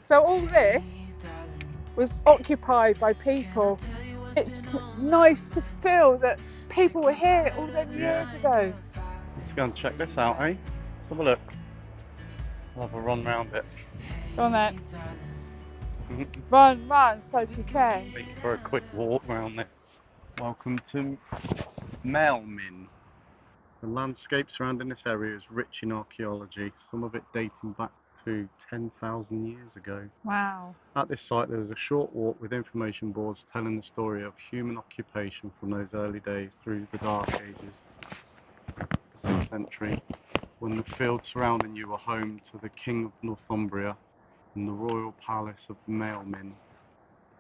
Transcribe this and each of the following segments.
So all this was occupied by people. It's nice to feel that people were here all them years ago. Let's go and check this out, eh? Let's have a look. We'll have a run round it. Go on then. Run, so you can. Take you for a quick walk around this. Welcome to Maelmin. The landscape surrounding this area is rich in archaeology, some of it dating back to 10,000 years ago. Wow. At this site there is a short walk with information boards telling the story of human occupation from those early days through the Dark Ages, the 6th century, when the fields surrounding you were home to the King of Northumbria and the royal palace of Maelmin.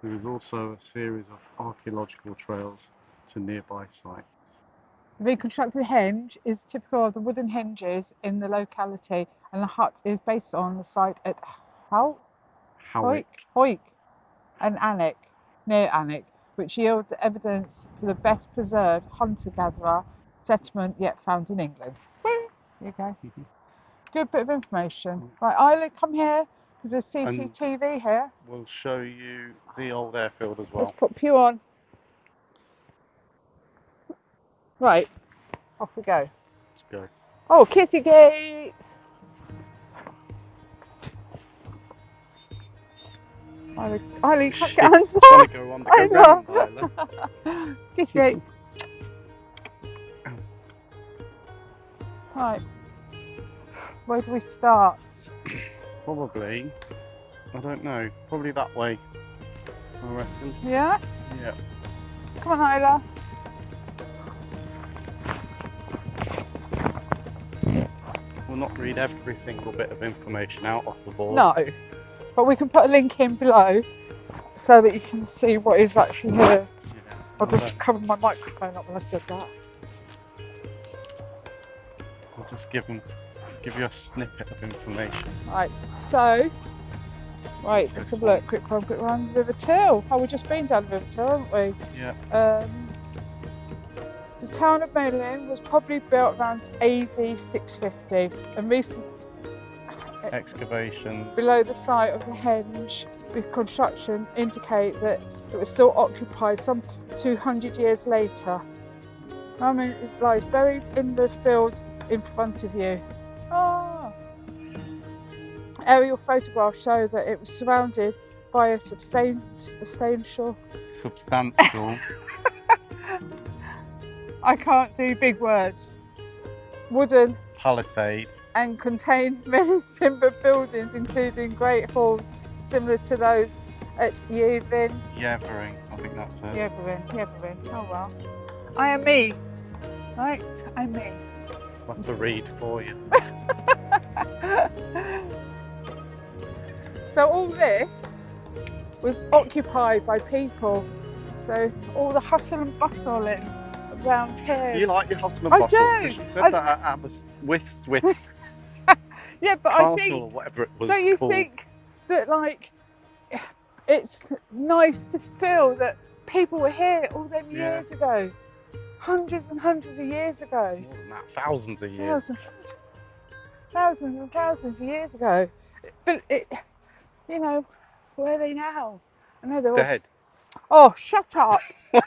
There is also a series of archaeological trails to nearby sites. The reconstructed henge is typical of the wooden henges in the locality, and the hut is based on the site at Hoik and Anik, near Anik, which yields evidence for the best preserved hunter-gatherer settlement yet found in England. There you go. Good bit of information. Right, Isla, come here, because there's CCTV here. We'll show you the old airfield as well. Let's put you on. Right, off we go. Let's go. Oh, kissy gate! Isla, you can't get hands off! Go on the go round, Isla. Kissy gate. Right, where do we start? Probably, I don't know, probably that way, I reckon. Yeah? Yeah. Come on, Isla. We'll not read every single bit of information out off the board. No, but we can put a link in below so that you can see what is actually here. Yeah, I'll just cover my microphone up when I said that. I'll just give you a snippet of information. Right, so, let's have a look, quick run, River Till. Oh, we've just been down the River Till, haven't we? Yeah. The town of Maelmin was probably built around AD 650, and recent excavations below the site of the henge with construction indicate that it was still occupied some 200 years later. Maelmin lies buried in the fields in front of you. Ah. Aerial photographs show that it was surrounded by a substantial I can't do big words. Wooden palisade, and contained many timber buildings, including great halls similar to those at Yevering. I think that's it. Yevering. Oh well. I am me. Right? I'm me. I'll have to read for you. So all this was occupied by people. So all the hustle and bustle around here. You like your hustle and bustle? I do. You said that at with yeah, but Castle I think, or whatever it was. Don't you called. think that it's nice to feel that people were here all them years ago, hundreds and hundreds of years ago. More than that, thousands of years. Thousands and thousands of years ago. But where are they now? I know they're dead. Oh, shut up!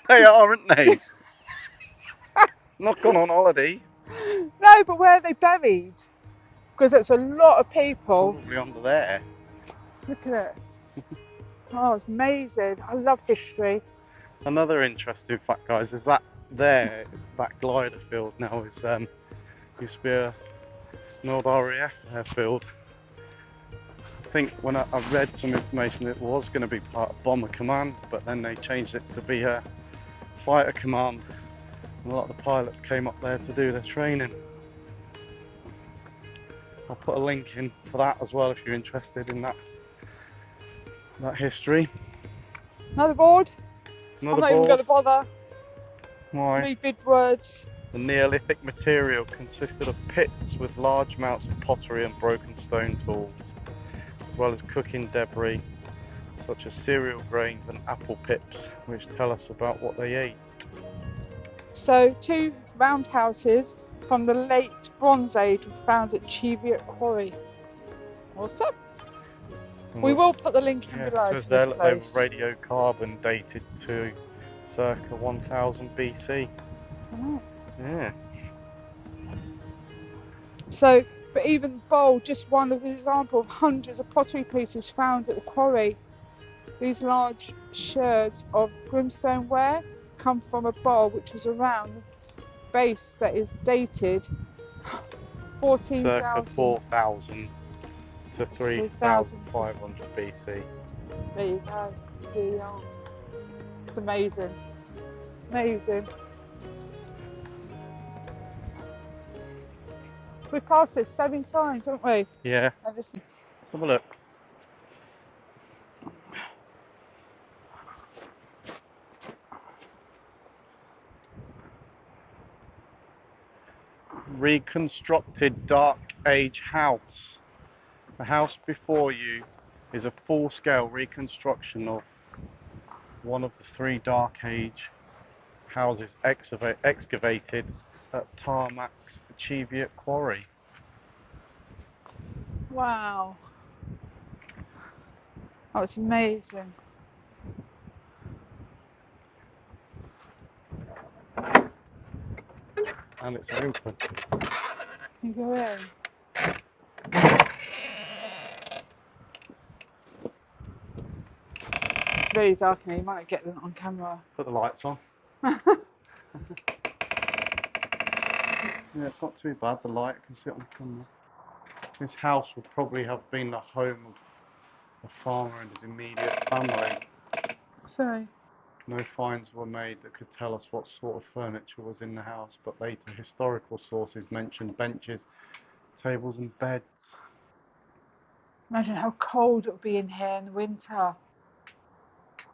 They are, aren't they? Not gone on holiday. No, but where are they buried? Because it's a lot of people. Probably under there. Look at it. Oh, it's amazing. I love history. Another interesting fact, guys, is that that glider field now is used to be an old RAF airfield. I think when I read some information, it was going to be part of Bomber Command, but then they changed it to be a Fighter Command. And a lot of the pilots came up there to do their training. I'll put a link in for that as well if you're interested in that history. Another board? Another I'm not even going to bother. Why? 3 big words. The Neolithic material consisted of pits with large amounts of pottery and broken stone tools, as well as cooking debris such as cereal grains and apple pips, which tell us about what they ate. So 2 roundhouses from the late Bronze Age were found at Cheviot Quarry. Awesome. And We will put the link in yeah, below so for this they were place. radiocarbon dated to circa 1000 BC. Right. Yeah. So, but even bowl, just one of the example of hundreds of pottery pieces found at the quarry. These large sherds of brimstone ware come from a bowl which was around the base that is dated Circa 14,000 4000 to 3,000. 3500 BC. There you go. Really old. It's amazing. Amazing. We've passed this so many times, haven't we? Yeah. And this, Let's have a look. Reconstructed Dark Age house. The house before you is a full-scale reconstruction of one of the 3 Dark Age houses excavated at Tarmac's Cheviot Quarry. wow. Oh, it's amazing. And it's open. You go in. It's really dark in here. You might not get them on camera. Put the lights on. Yeah, it's not too bad, the light can sit on camera. This house would probably have been the home of a farmer and his immediate family. Sorry. No finds were made that could tell us what sort of furniture was in the house, but later historical sources mentioned benches, tables and beds. Imagine how cold it would be in here in the winter.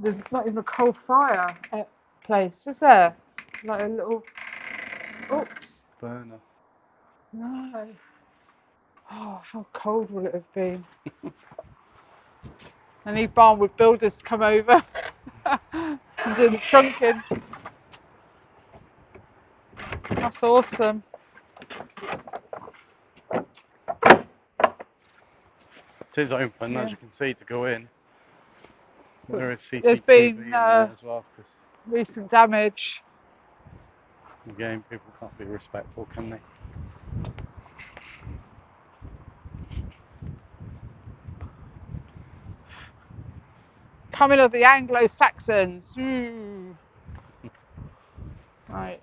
There's not even a coal fire at place, is there? Like a little, oops, Burner. no. Oh, how cold will it have been? I need barnwood builders to come over and do the trunking. That's awesome. It is open, Yeah. as you can see, to go in. There is There's CCTV been in there as well, because recent damage. again, people can't be respectful, can they? Coming of the Anglo-Saxons. Right.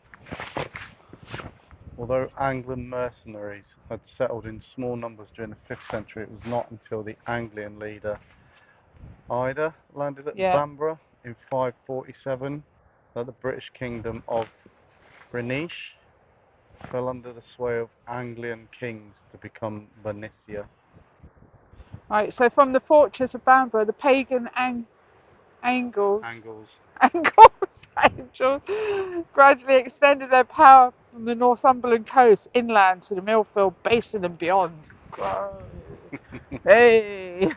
Although Anglan mercenaries had settled in small numbers during the 5th century, it was not until the Anglian leader Ida landed at Bamborough in 547 that the British kingdom of Bernice fell under the sway of Anglian kings to become Bernicia. Right, so from the fortress of Bamborough, the pagan Angles Angels gradually extended their power from the Northumberland coast inland to the Millfield Basin and beyond. Hey!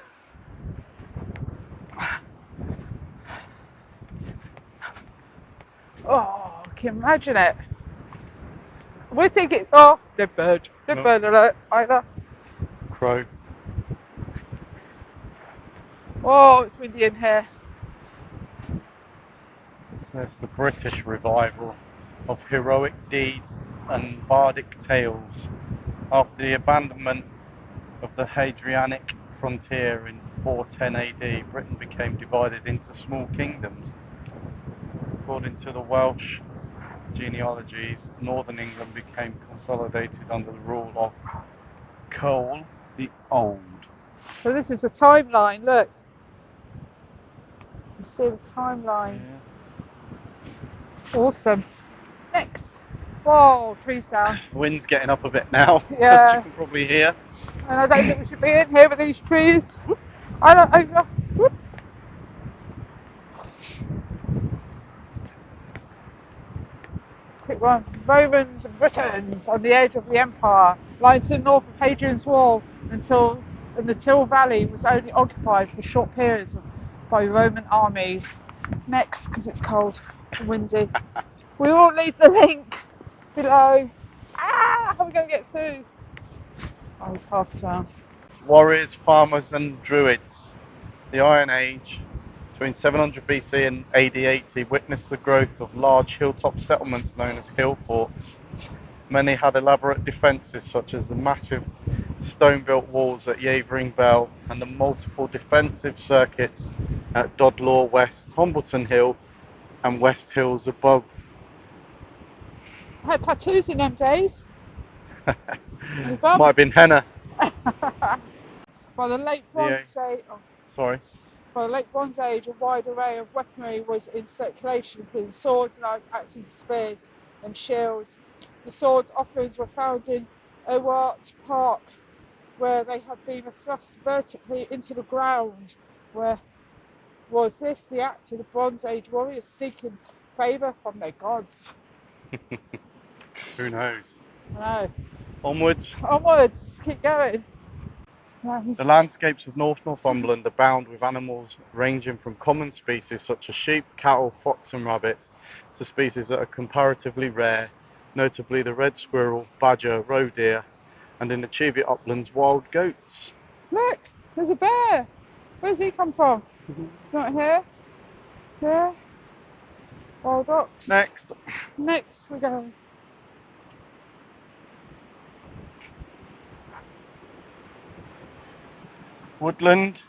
Oh, can you imagine it? We're thinking, oh, dead bird alert, either. Crow. Oh, it's windy in here. So it's the British revival of heroic deeds and bardic tales. After the abandonment of the Hadrianic frontier in 410 AD, Britain became divided into small kingdoms. According to the Welsh genealogies, northern England became consolidated under the rule of Cole the Old. So this is the timeline, look. You see the timeline. Yeah. Awesome. Next. Whoa, trees down. Wind's getting up a bit now, yeah. as you can probably hear. And I don't think we should be in here with these trees. I don't. Whoop. Quick one. Romans and Britons on the edge of the empire, lying to the north of Hadrian's Wall until the Till Valley was only occupied for short periods by Roman armies. Next, because it's cold and windy. We will leave the link below. How are we going to get through? Oh, we pass around. Warriors, farmers and druids. The Iron Age, between 700 BC and AD 80, witnessed the growth of large hilltop settlements known as hill forts. Many had elaborate defences such as the massive stone-built walls at GIMBAL and the multiple defensive circuits at Dodlaw West, Humbleton Hill and West Hills above. I had tattoos in them days. Any bum? Might have been henna. By the late Bronze Age, Sorry. by the late Bronze Age, a wide array of weaponry was in circulation, including swords, knives, axes, spears, and shields. The swords' offerings were found in Ewart Park, where they had been thrust vertically into the ground. Where was this the act of the Bronze Age warriors seeking favour from their gods? Who knows? I know. Onwards. Onwards, keep going. The landscapes of North Northumberland abound with animals ranging from common species such as sheep, cattle, fox and rabbits to species that are comparatively rare, notably the red squirrel, badger, roe deer, and in the Cheviot uplands wild goats. Look, there's a bear. Where's he come from? He's not here. Here. Wild ox. Next. Next we go. Woodland.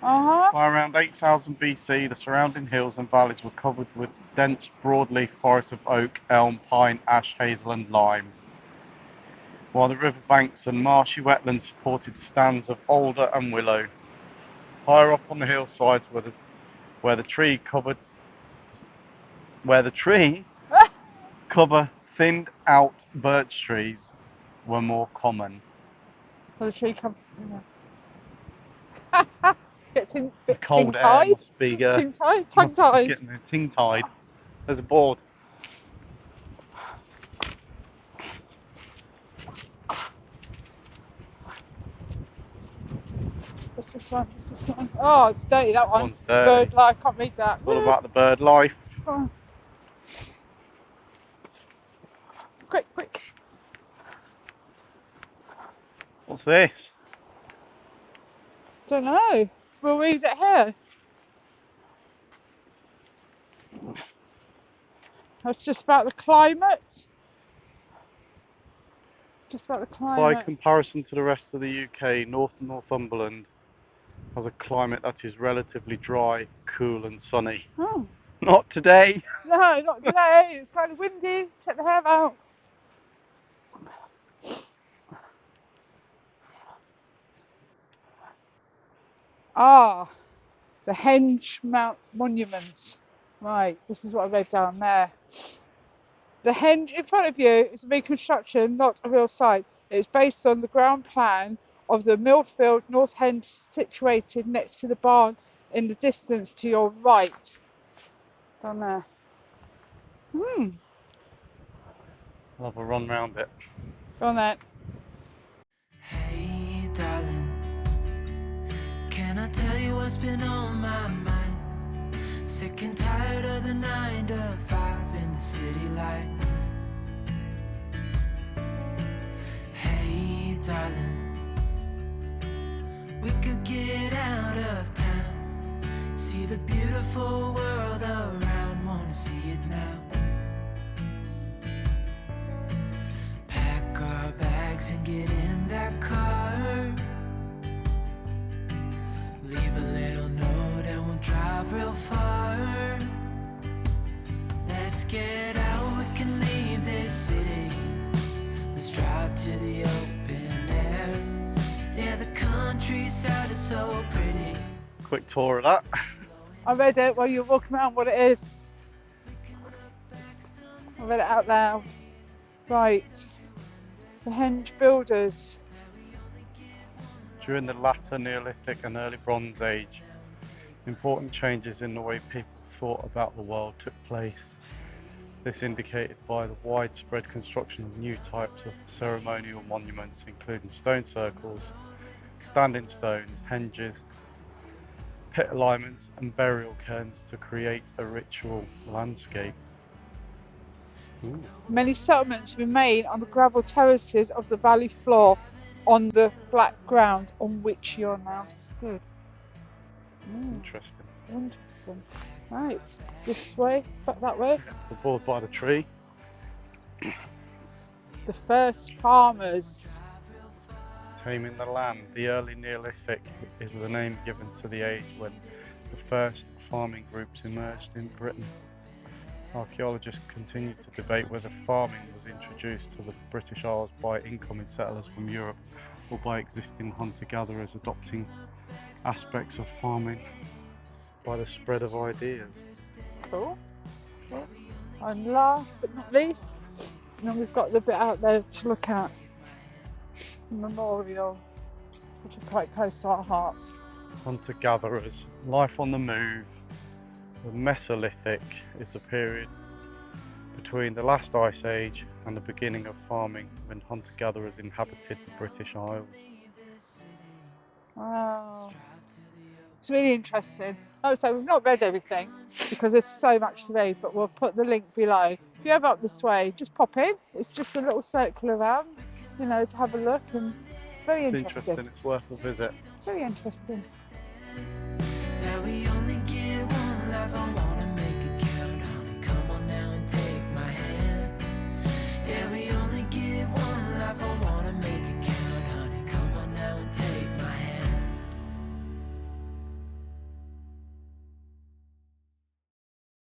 Uh-huh. By around 8000 BC, the surrounding hills and valleys were covered with dense broadleaf forests of oak, elm, pine, ash, hazel and lime, while the riverbanks and marshy wetlands supported stands of alder and willow. Higher up on the hillsides where the tree cover thinned out birch trees were more common. Well, the tree come. Get Cold air must be tongue-tied. Getting there, ting-tied. There's a board. What's this one? What's this one? Oh, it's dirty, that one. One's dirty. Bird life, can't read that. It's all about the bird life. Oh. Quick, quick. What's this? Don't know. We'll read it here. That's just about the climate. Just about the climate. By comparison to the rest of the UK, North Northumberland has a climate that is relatively dry, cool and sunny. Oh. Not today. No, not today. It's kind of windy. Check the hair out. Ah, the Henge Monument. Right, this is what I read down there. The Henge in front of you is a reconstruction, not a real site. It is based on the ground plan of the Millfield North Henge situated next to the barn in the distance to your right. Down there. I'll have a run round it. Go on then. Hey darling, can I tell you what's been on my mind? Sick and tired of the 9 to 5 in the city life. Hey darling, we could get out of town, see the beautiful world around, wanna see it now. Pack our bags and get in that car, leave a little note and we'll drive real far. Let's get out, we can leave this city. Let's drive to the open air. Yeah, the countryside is so pretty. Quick tour of that. I read it while you were walking around what it is. I read it out loud. Right. The Henge builders. During the latter Neolithic and early Bronze Age, important changes in the way people thought about the world took place. This indicated by the widespread construction of new types of ceremonial monuments, including stone circles, standing stones, henges, pit alignments and burial cairns to create a ritual landscape. Ooh. Many settlements remain on the gravel terraces of the valley floor on the flat ground on which you're now stood. Interesting. Interesting. Right, this way, back that way. The board by the tree. The first farmers. Taming the land. The early Neolithic is the name given to the age when the first farming groups emerged in Britain. Archaeologists continue to debate whether farming was introduced to the British Isles by incoming settlers from Europe or by existing hunter-gatherers adopting aspects of farming by the spread of ideas. Cool. Cool. And last but not least, then we've got the bit out there to look at. Memorial, which is quite close to our hearts. Hunter-gatherers, life on the move. The Mesolithic is the period between the last ice age and the beginning of farming, when hunter-gatherers inhabited the British Isles. Wow. It's really interesting. Oh, so we've not read everything because there's so much to read, but we'll put the link below. If you're ever up this way, just pop in. It's just a little circle around, you know, to have a look, and it's very It's interesting. interesting, it's worth a visit. Very interesting. that we only